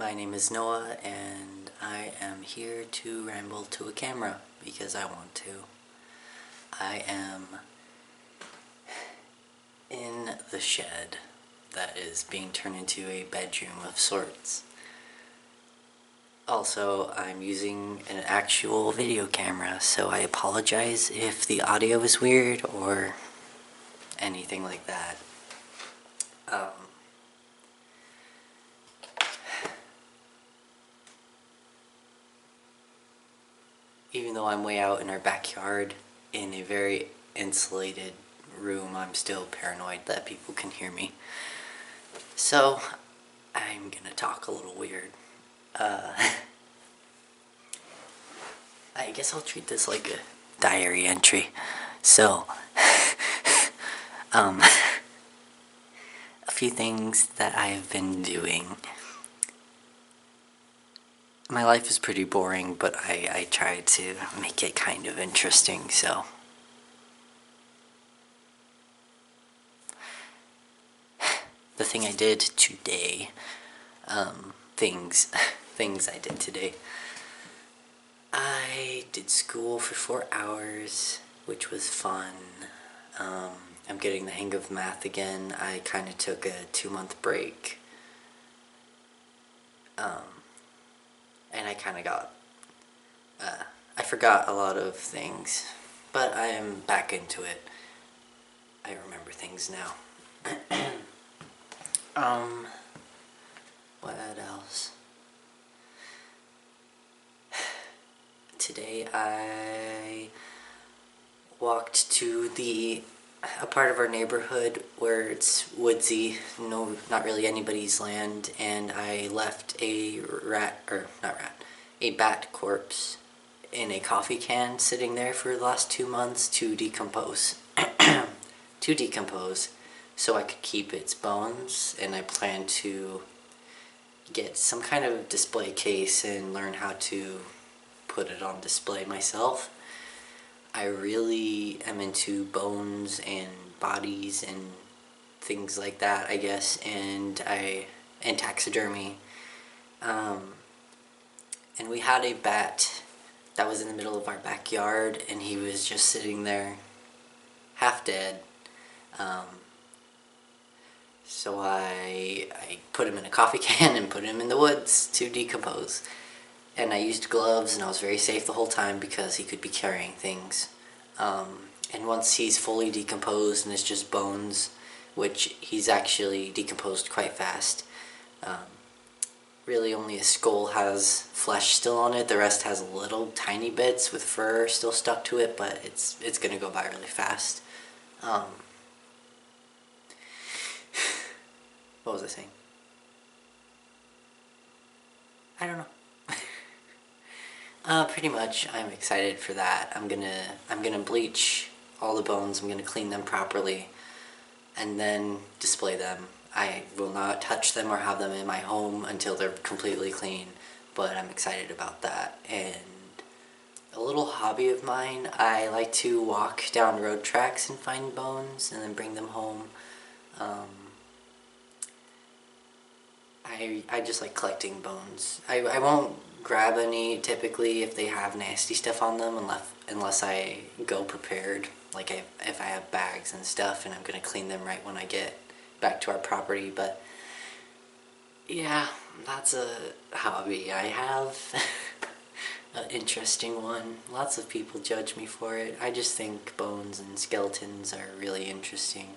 My name is Noah, and I am here to ramble to a camera because I want to. I am in the shed that is being turned into a bedroom of sorts. Also, I'm using an actual video camera, so I apologize if the audio is weird or anything like that. Even though I'm way out in our backyard in a very insulated room, I'm still paranoid that people can hear me. So, I'm gonna talk a little weird. I guess I'll treat this like a diary entry. So, a few things that I have been doing. My life is pretty boring, but I try to make it kind of interesting, so. The thing I did today, things I did today. I did school for 4 hours, which was fun. I'm getting the hang of math again. I kind of took a 2-month break. And I kind of got, I forgot a lot of things, but I am back into it. I remember things now. What else? Today I walked to a part of our neighborhood where it's woodsy, no, not really anybody's land, and I left a bat corpse in a coffee can sitting there for the last 2 months to decompose. So I could keep its bones, and I plan to get some kind of display case and learn how to put it on display myself. I really am into bones and bodies and things like that, I guess, and taxidermy. And we had a bat that was in the middle of our backyard, and he was just sitting there, half dead. So I put him in a coffee can and put him in the woods to decompose. And I used gloves, and I was very safe the whole time because he could be carrying things. And once he's fully decomposed and it's just bones, which he's actually decomposed quite fast, really only his skull has flesh still on it. The rest has little tiny bits with fur still stuck to it, but it's gonna go by really fast. What was I saying? I don't know. Pretty much, I'm excited for that. I'm gonna bleach all the bones. I'm gonna clean them properly, and then display them. I will not touch them or have them in my home until they're completely clean, but I'm excited about that. And a little hobby of mine, I like to walk down road tracks and find bones and then bring them home. I just like collecting bones. I won't grab any typically if they have nasty stuff on them unless I go prepared, like if I have bags and stuff and I'm gonna clean them right when I get back to our property. But yeah, that's a hobby I have. An interesting one. Lots of people judge me for it. I just think bones and skeletons are really interesting.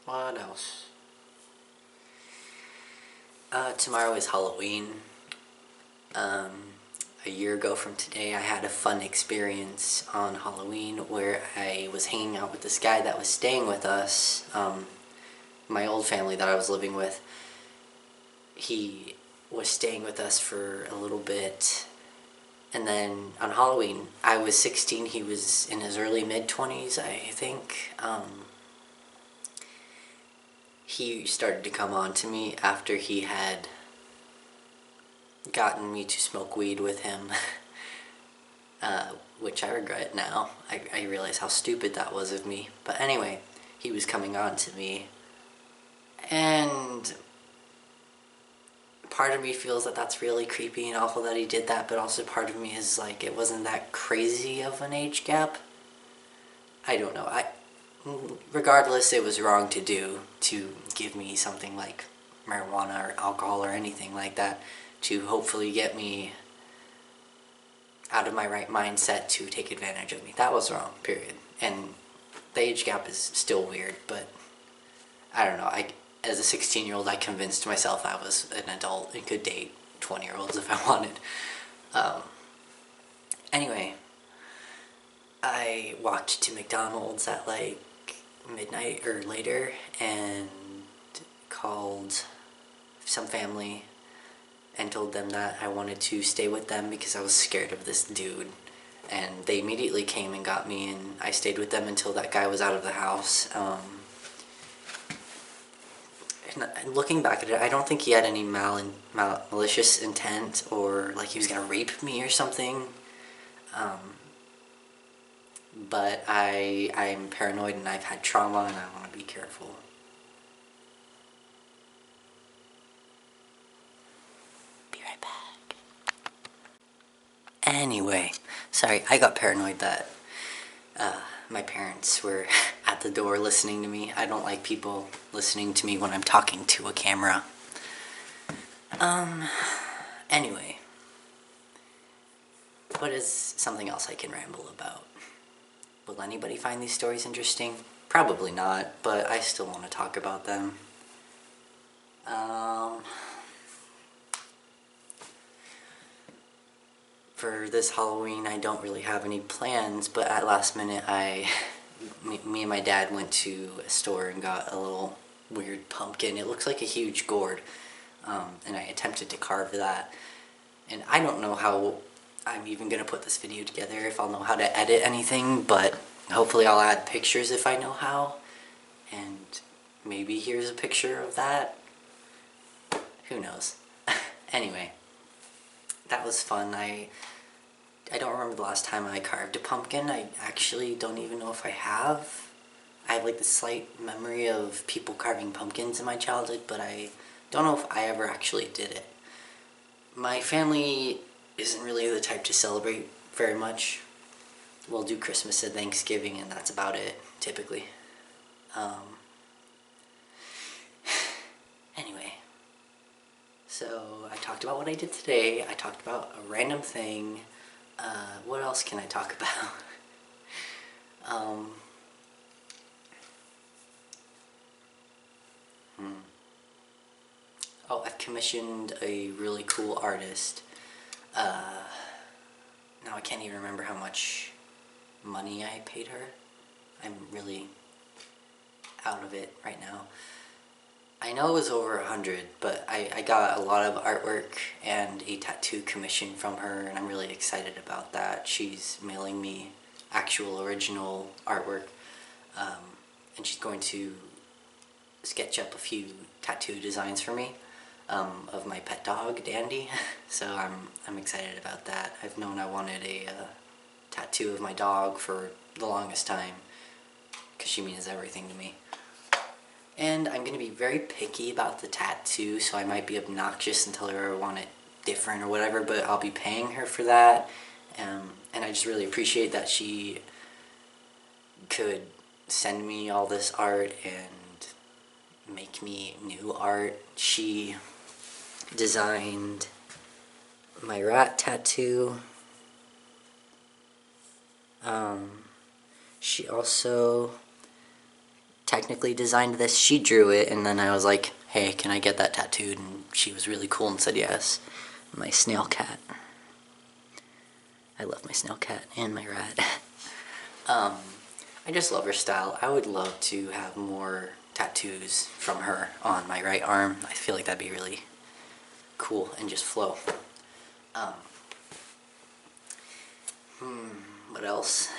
What else? Tomorrow is Halloween. A year ago from today, I had a fun experience on Halloween where I was hanging out with this guy that was staying with us, my old family that I was living with. He was staying with us for a little bit, and then on Halloween, I was 16, he was in his early mid-20s, I think. He started to come on to me after he had gotten me to smoke weed with him. which I regret now. I realize how stupid that was of me. But anyway, he was coming on to me, and part of me feels that that's really creepy and awful that he did that, but also part of me is like, it wasn't that crazy of an age gap. I don't know. Regardless, it was wrong to do, to give me something like marijuana or alcohol or anything like that to hopefully get me out of my right mindset to take advantage of me. That was wrong, period. And the age gap is still weird, but I don't know. As a 16-year-old, I convinced myself I was an adult and could date 20-year-olds if I wanted. Anyway, I walked to McDonald's at like midnight or later and called some family and told them that I wanted to stay with them because I was scared of this dude. And they immediately came and got me, and I stayed with them until that guy was out of the house. And looking back at it, I don't think he had any malicious intent or like he was gonna rape me or something. But I'm paranoid and I've had trauma and I want to be careful. Be right back. Anyway, sorry, I got paranoid that my parents were at the door listening to me. I don't like people listening to me when I'm talking to a camera. Anyway, what is something else I can ramble about? Will anybody find these stories interesting? Probably not, but I still want to talk about them. For this Halloween, I don't really have any plans, but at last minute, me and my dad went to a store and got a little weird pumpkin. It looks like a huge gourd, and I attempted to carve that. And I don't know how I'm even going to put this video together, if I'll know how to edit anything, but hopefully I'll add pictures if I know how. And maybe here's a picture of that. Who knows? Anyway, that was fun. I don't remember the last time I carved a pumpkin. I actually don't even know if I have. I have like this slight memory of people carving pumpkins in my childhood, but I don't know if I ever actually did it. My family isn't really the type to celebrate very much. We'll do Christmas and Thanksgiving and that's about it, typically. Anyway, so I talked about what I did today. I talked about a random thing. What else can I talk about? Oh, I've commissioned a really cool artist. Now I can't even remember how much money I paid her. I'm really out of it right now. I know it was over 100, but I got a lot of artwork and a tattoo commission from her, and I'm really excited about that. She's mailing me actual original artwork, and she's going to sketch up a few tattoo designs for me of my pet dog, Dandy. So I'm excited about that. I've known I wanted a tattoo of my dog for the longest time, because she means everything to me. And I'm going to be very picky about the tattoo, so I might be obnoxious and tell her I want it different or whatever, but I'll be paying her for that. And I just really appreciate that she could send me all this art and make me new art. She designed my rat tattoo. She also technically designed this. She drew it, and then I was like, hey, can I get that tattooed? And she was really cool and said yes. My snail cat. I love my snail cat and my rat. I just love her style. I would love to have more tattoos from her on my right arm. I feel like that'd be really cool and just flow. What else?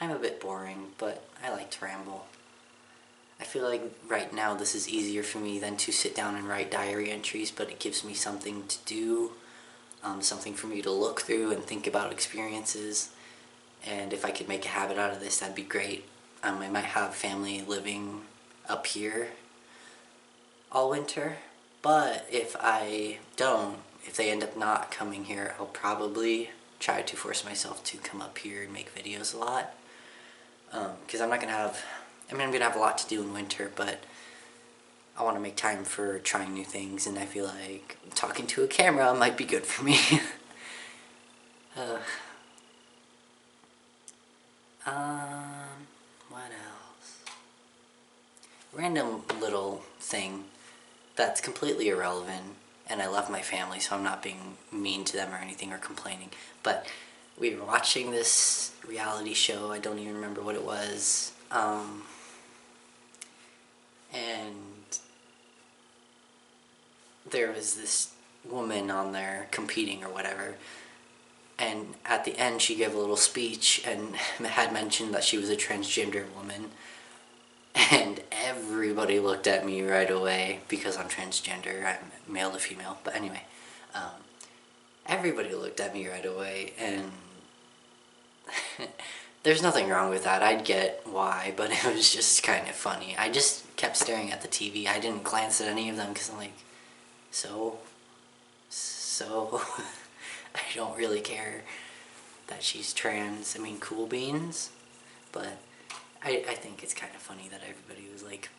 I'm a bit boring, but I like to ramble. I feel like right now this is easier for me than to sit down and write diary entries, but it gives me something to do, something for me to look through and think about experiences. And if I could make a habit out of this, that'd be great. I might have family living up here all winter, but if I don't, if they end up not coming here, I'll probably try to force myself to come up here and make videos a lot. Because I'm gonna have a lot to do in winter, but I want to make time for trying new things, and I feel like talking to a camera might be good for me. What else? Random little thing that's completely irrelevant, and I love my family, so I'm not being mean to them or anything or complaining, but we were watching this reality show, I don't even remember what it was, and there was this woman on there competing or whatever, and at the end she gave a little speech and had mentioned that she was a transgender woman, and everybody looked at me right away because I'm transgender, I'm male to female, but anyway, everybody looked at me right away, and there's nothing wrong with that, I'd get why, but it was just kind of funny. I just kept staring at the TV, I didn't glance at any of them because I'm like, so, I don't really care that she's trans. I mean, cool beans, but I think it's kind of funny that everybody was like,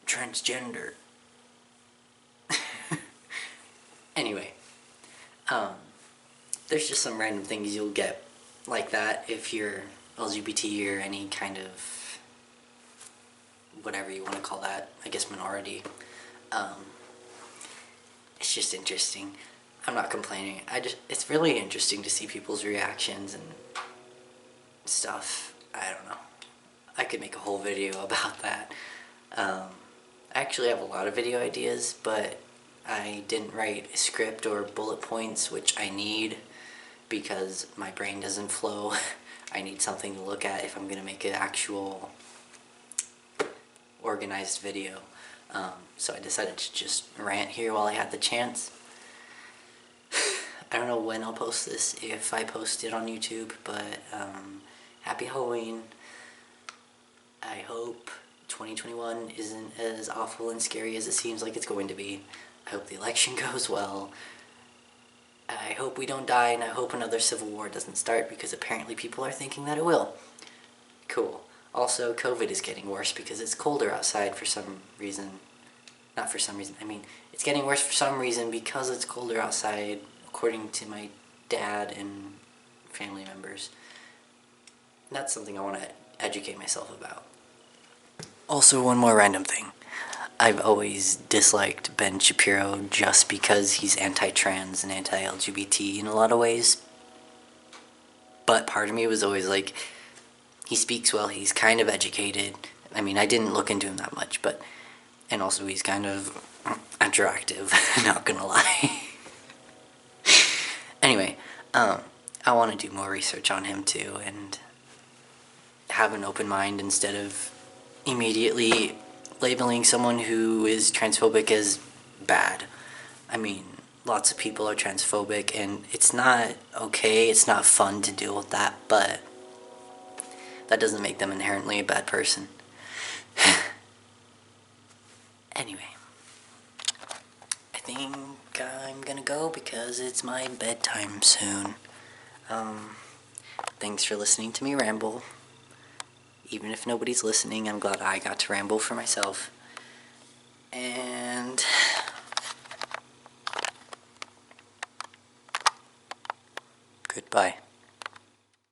transgender. Anyway, there's just some random things you'll get like that if you're LGBT or any kind of, whatever you want to call that, I guess minority. It's just interesting. I'm not complaining. It's really interesting to see people's reactions and stuff. I don't know. I could make a whole video about that. I actually have a lot of video ideas, but I didn't write a script or bullet points, which I need because my brain doesn't flow. I need something to look at if I'm going to make an actual organized video. So I decided to just rant here while I had the chance. I don't know when I'll post this, if I post it on YouTube, but happy Halloween. I hope 2021 isn't as awful and scary as it seems like it's going to be. I hope the election goes well. I hope we don't die, and I hope another civil war doesn't start, because apparently people are thinking that it will. Cool. Also, COVID is getting worse because it's colder outside for some reason. Not for some reason, I mean, it's getting worse for some reason because it's colder outside, according to my dad and family members. That's something I want to educate myself about. Also, one more random thing. I've always disliked Ben Shapiro just because he's anti-trans and anti-LGBT in a lot of ways. But part of me was always like, he speaks well, he's kind of educated. I mean, I didn't look into him that much, but... And also he's kind of attractive, not gonna lie. Anyway, I want to do more research on him too, and have an open mind instead of immediately labeling someone who is transphobic as bad. I mean, lots of people are transphobic, and it's not okay, it's not fun to deal with that, but that doesn't make them inherently a bad person. Anyway, I think I'm gonna go because it's my bedtime soon. Thanks for listening to me ramble. Even if nobody's listening, I'm glad I got to ramble for myself. And... goodbye.